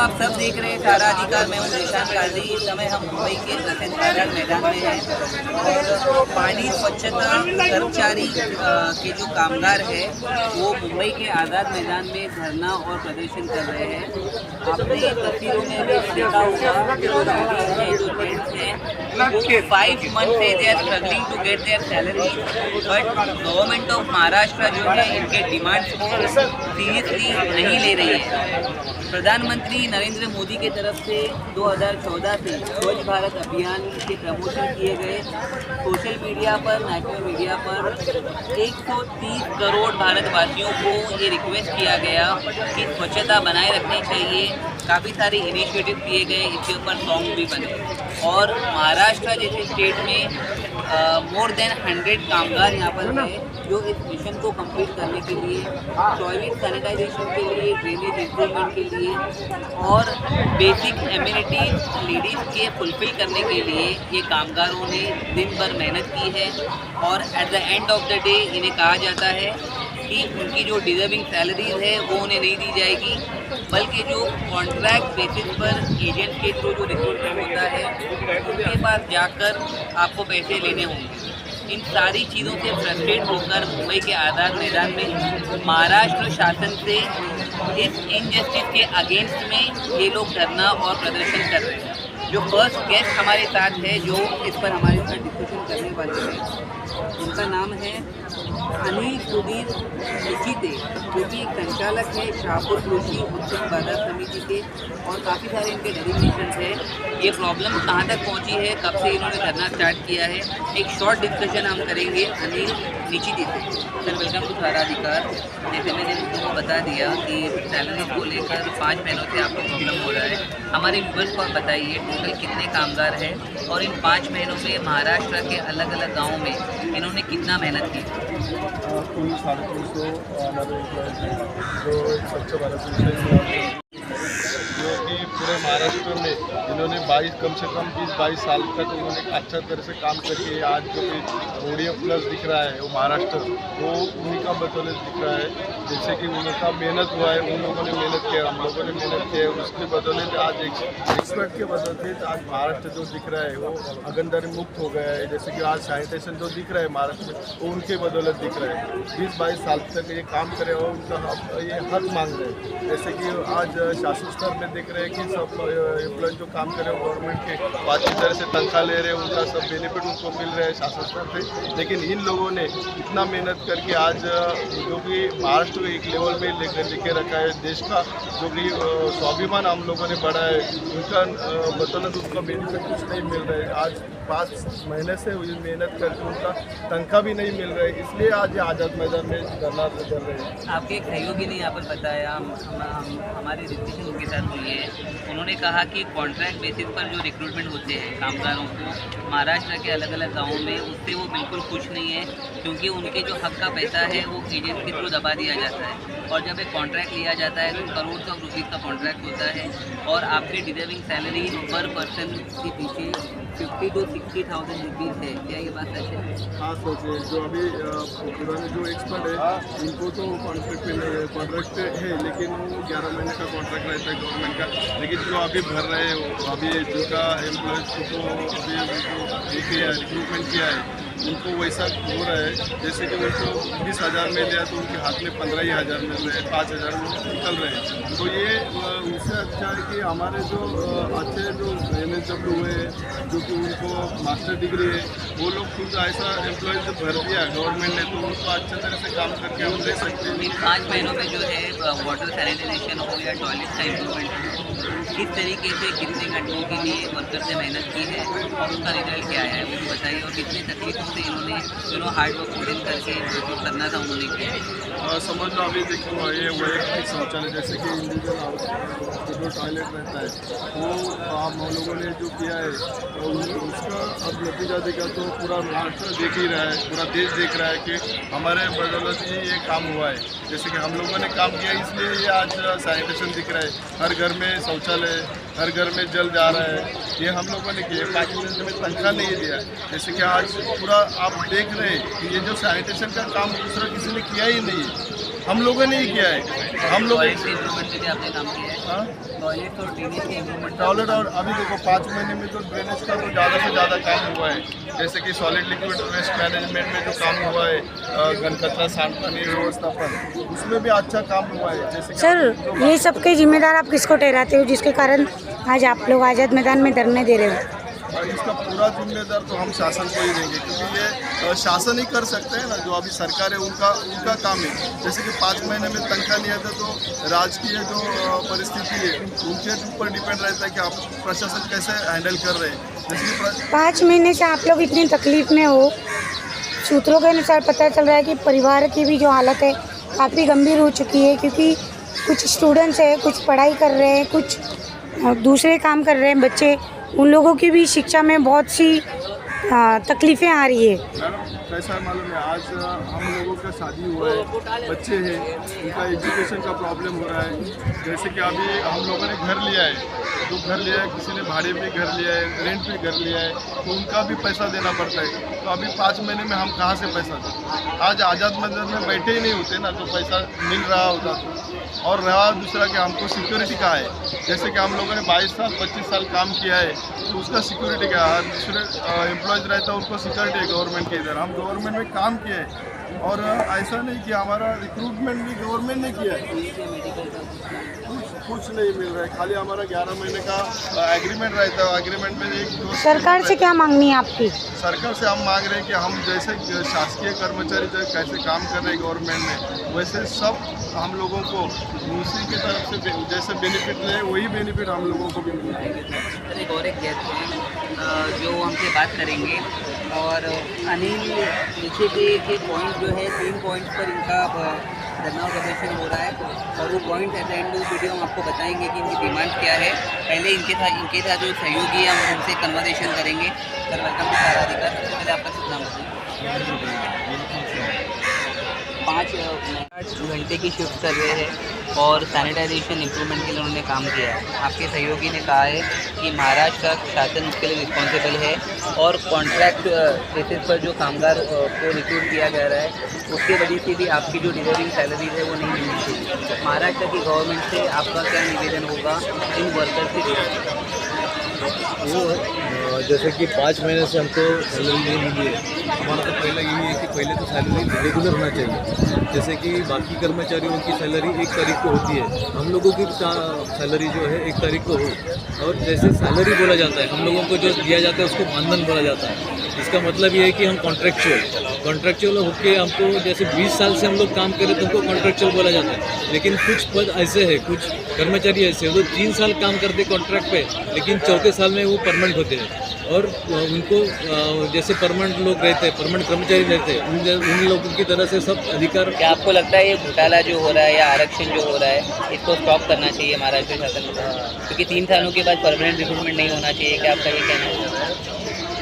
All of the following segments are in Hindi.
आप सब देख रहे हैं तारा अधिकार। मैं हूँ निशान काजी। इस समय हम मुंबई के प्रसिद्ध आज़ाद मैदान में हैं और पानी स्वच्छता कर्मचारी के जो कामगार है वो मुंबई के आज़ाद मैदान में धरना और प्रदर्शन कर रहे हैं। आपने तस्वीरों में भी देखा होगा जो लेडीज हैं, जो जेंट्स हैं, वो 5 मंथ से they are struggling to get their salary, but government of Maharashtra जो है इनके डिमांड्स को सीरियसली नहीं ले रही है। प्रधानमंत्री नरेंद्र मोदी के तरफ से 2014 से स्वच्छ भारत अभियान के प्रमोशन किए गए। सोशल मीडिया पर, नेशनल मीडिया पर 130 करोड़ भारतवासियों को ये रिक्वेस्ट किया गया कि स्वच्छता बनाए रखनी चाहिए। काफ़ी सारे इनिशिएटिव किए गए, इसके ऊपर सॉन्ग भी बने और महाराष्ट्र जैसे स्टेट में मोर देन 100 कामगार यहाँ पर हैं जो इस मिशन को कंप्लीट करने के लिए, टॉयलेट सैनिटाइजेशन के लिए, ड्रेनेज इम्प्रूवमेंट के लिए और बेसिक एम्यूनिटीज लेडीज़ के फुलफिल करने के लिए ये कामगारों ने दिन भर मेहनत की है और at the end of the day इन्हें कहा जाता है कि उनकी जो डिजर्विंग सैलरीज है वो उन्हें नहीं दी जाएगी, बल्कि जो कॉन्ट्रैक्ट बेसिस पर एजेंट के थ्रू जो रिक्रूटमेंट होता है उनके पास जाकर आपको पैसे लेने होंगे। इन सारी चीज़ों से फ्रस्ट्रेट होकर मुंबई के आज़ाद मैदान में महाराष्ट्र शासन से इस इनजस्टिस के अगेंस्ट में ये लोग धरना और प्रदर्शन कर रहे हैं। जो फर्स्ट गेस्ट हमारे साथ है जो इस पर हमारे साथ डिस्कशन करने वाले हैं, उनका नाम है अनिल सुधीर निचिते, जो कि एक संचालक है शाहपुर कृषि उत्सव बाजार समिति के और काफ़ी सारे इनके डेजिग्नेशंस हैं। ये प्रॉब्लम कहाँ तक पहुँची है, कब से इन्होंने धरना स्टार्ट किया है, एक शॉर्ट डिस्कशन हम करेंगे अनिल निचिते से। सर वेलकम टू तारा अधिकार। जैसे मैंने तुमको बता दिया कि सैलरी को लेकर 5 महीनों से आपको प्रॉब्लम हो रहा है, हमारे व्यूअर्स को आप बताइए टोटल कितने कामगार हैं और इन 5 महीनों में महाराष्ट्र के अलग अलग गाँवों में इन्होंने कितना मेहनत की? कुल 350 हमारे एम्प्लॉयज़ हैं जो स्वच्छ भारत मिशन में, जो कि पूरे महाराष्ट्र में इन्होंने 22 कम से कम 20-22 साल तक उन्होंने अच्छा तरह से काम करके आज जो कि ODF प्लस दिख रहा है वो महाराष्ट्र, वो उन्हीं का बदौलत दिख रहा है। जैसे कि उनका मेहनत हुआ है, उन लोगों ने मेहनत किया, हम लोगों ने मेहनत किया है, उसके बदौलत आज एक्सपर्ट के बदौलत आज महाराष्ट्र जो दिख रहा है वो अगंदरी मुक्त हो गया है। जैसे कि आज सैनिटेशन जो दिख रहा है महाराष्ट्र में वो उनके बदौलत दिख रहा है। 20-22 साल तक ये काम करे और उनका ये हक मांग रहे हैं। जैसे कि आज शासन स्तर में देख रहे हैं कि सब एम्प्लॉय जो काम कर रहे हैं गवर्नमेंट के अच्छी तरह से तनख्वाह ले रहे हैं, उनका सब बेनिफिट उनको मिल रहा है शासन स्तर पे। लेकिन इन लोगों ने इतना मेहनत करके आज जो कि महाराष्ट्र को एक लेवल में लेके रखा है, देश का जो कि स्वाभिमान हम लोगों ने बढ़ा है, उनका बदौलत उनका बेनिफिट कुछ नहीं मिल रहा है। आज 5 महीने से मेहनत करके उनका तनख्वाह भी नहीं मिल रहा है, इसलिए आज ये आज़ाद मैदान में धरना कर रहे हैं। आपके एक सहयोगी ने यहाँ पर बताया, हमारी डिस्कशन उनके साथ हुई है, उन्होंने कहा कि कॉन्ट्रैक्ट बेसिस पर जो रिक्रूटमेंट होते हैं कामगारों को महाराष्ट्र के अलग अलग गाँवों में, उससे वो बिल्कुल खुश नहीं है, क्योंकि उनके जो हक का पैसा है वो एजेंट के थ्रू दबा दिया जाता है और जब एक कॉन्ट्रैक्ट लिया जाता है तो करोड़ ऑफ रुपीज़ का कॉन्ट्रैक्ट होता है और आपकी डिजर्विंग सैलरी पर पर्सन के पीछे 50 to 60,000 रुपीज़ है। क्या ये बात सच है? हाँ सच है। जो अभी पुराने जो एक्सपर्ट है इनको तो कॉन्ट्रैक्ट है, लेकिन वो 11 महीने का कॉन्ट्रैक्ट रहता है गवर्नमेंट का। लेकिन जो अभी भर रहे हैं अभी जिनका एम्प्लॉयज़ को अभी उनको रिक्रूटमेंट किया है उनको वैसा हो रहा है जैसे कि उनको 20,000 मिल रहा है तो उनके हाथ में 15,000 मिल रहे हैं, 5,000 निकल रहे हैं। तो ये उससे अच्छा है कि हमारे जो अच्छे जो NSW हुए जो कि उनको मास्टर डिग्री है वो लोग खुद ऐसा एम्प्लॉयज़ भर दिया गवर्नमेंट ने, तो उनको अच्छे तरह से काम करके हम ले सकते हैं। इन 5 महीनों में जो है वाटर सैनिटाइजेशन हो या टॉयलेट का इम्प्रूवमेंट हो, किस तरीके से कितने घंटों के लिए वर्कर ने मेहनत की है और उसका रिजल्ट क्या आया है वो भी बताइए, और कितनी तकलीफों से इन्होंने हार्ड वर्क पुट इन करके जो करना था उन्होंने किया। समझ लो अभी देखो ये वैयक्तिक शौचालय जैसे कि इंडिविजुअल हाउस जो टॉयलेट रहता है वो हम लोगों ने जो किया है तो उसका अब नतीजा देखा तो पूरा महाराष्ट्र देख ही रहा है, पूरा देश देख रहा है कि हमारे बदौलत ही ये काम हुआ है। जैसे कि हम लोगों ने काम किया इसलिए ये आज सैनिटेशन दिख रहा है, हर घर में शौचालय, हर घर में जल जा रहा है, ये हम लोगों ने किया। 5 महीने में तनख्वाह नहीं दिया। जैसे कि आज पूरा आप देख रहे हैं कि ये जो सैनिटेशन का काम दूसरा किसी ने किया ही नहीं है, हम लोगों ने ही किया है। हम लोग टॉयलेट के इम्प्रूवमेंट के लिए आपने काम किया है? हाँ, टॉयलेट और ड्रेनेज के इम्प्रूवमेंट टॉयलेट और अभी देखो 5 महीने में तो ड्रेनेज का तो ज़्यादा से ज़्यादा काम हुआ है। जैसे कि सॉलिड लिक्विड वेस्ट मैनेजमेंट में जो काम हुआ है, घन कचरा सांडपानी व्यवस्थापन, उसमें भी अच्छा काम हुआ है। जैसे कि सर, ये सबके जिम्मेदार आप किसको ठहराते हो जिसके कारण आज आप लोग आज़ाद मैदान में धरने दे रहे हो? इसका पूरा जिम्मेदार तो हम शासन को ही देंगे, क्योंकि ये शासन ही कर सकते हैं ना। जो अभी सरकार है उनका काम है। जैसे कि 5 महीने में तनख्वाह नहीं आता तो राजकीय जो परिस्थिति है उनके ऊपर डिपेंड रहता है कि आप प्रशासन कैसे हैंडल कर रहे हैं। जैसे कि 5 महीने से आप लोग इतनी तकलीफ में हो। सूत्रों के अनुसार पता चल रहा है कि परिवार की भी जो हालत है काफ़ी गंभीर हो चुकी है, क्योंकि कुछ स्टूडेंट्स हैं, कुछ पढ़ाई कर रहे हैं, कुछ दूसरे काम कर रहे हैं बच्चे, उन लोगों की भी शिक्षा में बहुत सी तकलीफ़ें आ रही है। मैडम कैसा मालूम है, आज हम लोगों का शादी हुआ है, बच्चे हैं, उनका एजुकेशन का प्रॉब्लम हो रहा है। जैसे कि अभी हम लोगों ने घर लिया है, तो घर लिया है, किसी ने भाड़े पे घर लिया है, रेंट पे घर लिया है, तो उनका भी पैसा देना पड़ता है। तो अभी 5 महीने में हम कहाँ से पैसा दें? आज आज़ाद मैदान में बैठे ही नहीं होते ना, तो पैसा मिल रहा होता तो। और रहा दूसरा कि हमको सिक्योरिटी का है। जैसे कि हम लोगों ने 22 साल 25 साल काम किया है, तो उसका सिक्योरिटी क्या है? दूसरे एम्प्लॉयज़ रहता है, उनको सिक्योरिटी है गवर्नमेंट के इधर। हम गवर्नमेंट में काम किए हैं, और ऐसा नहीं कि हमारा रिक्रूटमेंट भी गवर्नमेंट ने किया है। कुछ नहीं मिल रहा है, खाली हमारा 11 महीने का एग्रीमेंट रहता है। एग्रीमेंट में एक सरकार से क्या मांगनी है आपकी? सरकार से हम मांग रहे हैं कि हम जैसे शासकीय कर्मचारी जो कैसे काम कर रहे हैं गवर्नमेंट में, वैसे सब हम लोगों को दूसरी की तरफ से जैसे बेनिफिट ले वही बेनिफिट हम लोगों को भी मिले। एक और एक गेस्ट हैं जो हमसे बात करेंगे, और अनिल नीचे के पॉइंट जो है 3 पॉइंट पर इनका धरना प्रदर्शन हो रहा है, और वो point at the end of video हम आपको बताएंगे कि इनकी डिमांड क्या है। पहले इनके साथ जो सहयोगी है हम उनसे कन्वर्सेशन करेंगे। सर, वेलकम टू सारा अधिकार। सबसे पहले आपका शुभ नाम बताइए। 5 घंटे की शिफ्ट कर रहे हैं और सैनिटाइजेशन इम्प्रूवमेंट के लिए उन्होंने काम किया है। आपके सहयोगी ने कहा है कि महाराष्ट्र का शासन उसके लिए रिस्पॉन्सिबल है, और कॉन्ट्रैक्ट बेसिस पर जो कामगार को रिक्रूट किया जा रहा है उसके वजह से भी आपकी जो डिजर्विंग सैलरीज है वो नहीं मिलनी चाहिए। महाराष्ट्र की गवर्नमेंट से आपका क्या निवेदन होगा इन वर्कर्स से जुड़ा? वो जैसे कि 5 महीने से हमको सैलरी नहीं मिली है। हमारा तो पहला यही है कि पहले तो सैलरी रेगुलर होना चाहिए। जैसे कि बाकी कर्मचारियों की सैलरी 1 तारीख को होती है, हम लोगों की सैलरी जो है 1 तारीख को हो। और जैसे सैलरी बोला जाता है, हम लोगों को जो दिया जाता है उसको मानधन बोला जाता है। इसका मतलब ये है कि हम कॉन्ट्रेक्चुअल होकर हमको जैसे 20 साल से हम लोग काम करें तो हमको कॉन्ट्रेक्चुअल बोला जाता है। लेकिन कुछ पद ऐसे हैं, कुछ कर्मचारी ऐसे हैं जो 3 साल काम करते कॉन्ट्रैक्ट पे, लेकिन चौथे साल में वो परमानेंट होते हैं। और उनको जैसे परमानेंट लोग रहते हैं, परमानेंट कर्मचारी रहते हैं, उन लोगों की तरह से सब अधिकार। क्या आपको लगता है ये घोटाला जो हो रहा है या आरक्षण जो हो रहा है इसको स्टॉप करना चाहिए महाराष्ट्र शासन को? क्योंकि 3 सालों के बाद परमानेंट रिक्रूटमेंट नहीं होना चाहिए, क्या आपका ये कहना है?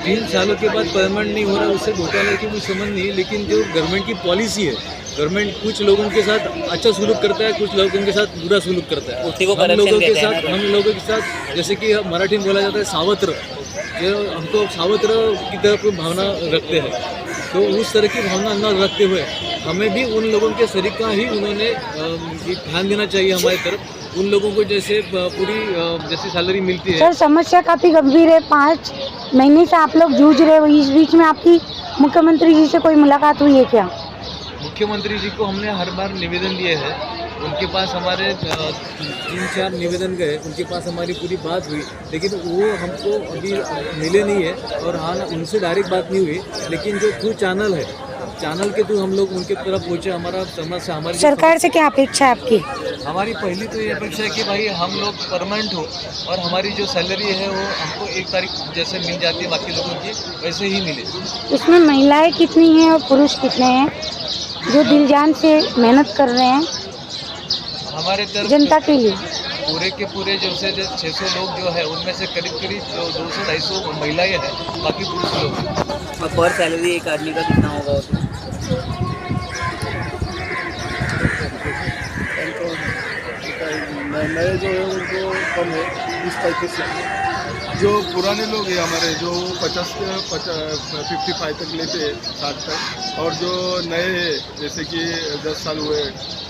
3 सालों के बाद परमानेंट नहीं हो रहा, उससे घोटाले की कोई समझ नहीं है। लेकिन जो गवर्नमेंट की पॉलिसी है, गवर्नमेंट कुछ लोगों के साथ अच्छा सुलूक करता है, कुछ लोगों के साथ बुरा सुलूक करता है। उसी को हम लोगों के कहते हैं साथ हम लोगों के साथ जैसे कि मराठी में बोला जाता है सावत्र, जो हमको सावत्र की तरफ भावना रखते हैं। तो उस तरह की भावना न रखते हुए हमें भी उन लोगों के सरीका ही उन्होंने ध्यान देना चाहिए हमारी तरफ। उन लोगों को जैसे पूरी जैसी सैलरी मिलती है। सर, समस्या काफ़ी गंभीर है। 5 महीने से आप लोग जूझ रहे हो। इस बीच में आपकी मुख्यमंत्री जी से कोई मुलाकात हुई है क्या? मुख्यमंत्री जी को हमने हर बार निवेदन दिए हैं, उनके पास हमारे 3-4 निवेदन गए, उनके पास हमारी पूरी बात हुई, लेकिन वो हमको अभी मिले नहीं है। और हाँ, उनसे डायरेक्ट बात नहीं हुई, लेकिन जो थ्रू चैनल है, चैनल के थ्रू हम लोग उनके तरफ पहुँचे। हमारा समस्या हमारी सरकार से क्या अपेक्षा है आपकी? हमारी पहली तो ये अपेक्षा है कि भाई हम लोग परमानेंट हो, और हमारी जो सैलरी है वो हमको 1 तारीख जैसे मिल जाती है बाकी लोगों की, वैसे ही मिले। इसमें महिलाएं कितनी हैं और पुरुष कितने हैं जो दिल जान से मेहनत कर रहे हैं हमारे तरफ जनता के लिए? पूरे के पूरे जो से 600 लोग जो है उनमें से करीब 200-250 महिलाएं हैं, बाकी पुरुष लोग। और पर सैलरी एक आदमी का कितना होगा उसमें? नए जो है उनको कम है 20-35 से। जो पुराने लोग हैं हमारे जो 55 तक लेते हैं 60 तक, और जो नए हैं जैसे कि 10 साल हुए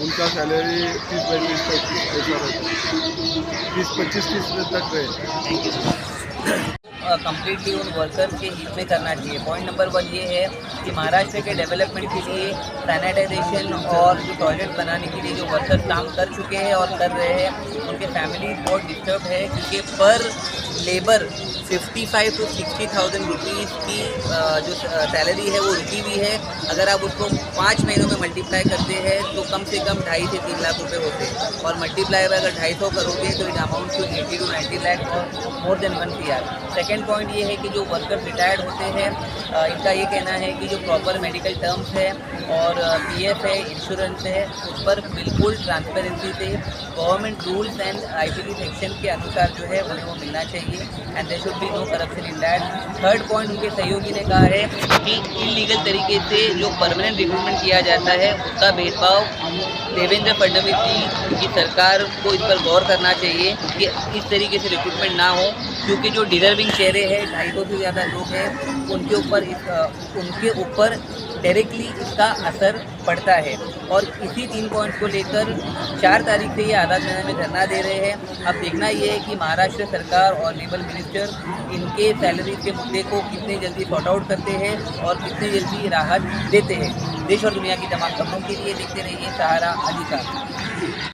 उनका सैलरी 30-35 ऐसा रहता है, 30-25 तक रहे। Thank you. कम्प्लीटली उन वर्कर्स के हित में करना चाहिए। पॉइंट नंबर 1 ये है कि महाराष्ट्र के डेवलपमेंट के लिए सैनिटाइजेशन और जो टॉयलेट बनाने के लिए जो वर्कर्स काम कर चुके हैं और कर रहे हैं उनके फैमिली बहुत डिस्टर्ब है, क्योंकि पर लेबर 55 to 60,000 रुपीज़ की जो सैलरी है वो रुकी हुई है। अगर आप उसको 5 महीनों में मल्टीप्लाई करते हैं तो कम से कम 2.5 से 3 लाख रुपए होते हैं, और मल्टीप्लाई अगर 250 करोगे तो it amount to 80 to 90 lakh और more than 1 CR। Second point ये है कि जो वर्कर्स रिटायर्ड होते हैं इनका ये कहना है कि जो प्रॉपर मेडिकल टर्म्स है और PF है, इंश्योरेंस है, उस पर बिल्कुल ट्रांसपेरेंसी से government rules and IPT section के अनुसार जो है उन्हें वो मिलना चाहिए, and there should be no corruption in that. Third point उनके सहयोगी ने कहा है कि इलीगल तरीके से जो परमानेंट रिक्रूटमेंट किया जाता है उसका भेदभाव देवेंद्र फडणवीस जी की सरकार को इस पर गौर करना चाहिए कि इस तरीके से रिक्रूटमेंट ना हो, क्योंकि जो डिजर्विंग चेहरे हैं 250 से ज़्यादा लोग हैं उनके ऊपर डायरेक्टली इसका असर पड़ता है। और इसी 3 पॉइंट्स को लेकर 4 तारीख से ये आज़ाद मैदान में धरना दे रहे हैं। अब देखना ये है कि महाराष्ट्र सरकार और लेबर मिनिस्टर इनके सैलरी के मुद्दे को कितने जल्दी सॉर्ट आउट करते हैं और कितने जल्दी राहत देते हैं। देश और दुनिया की तमाम खबरों के लिए देखते रहिए सहारा अधिकार।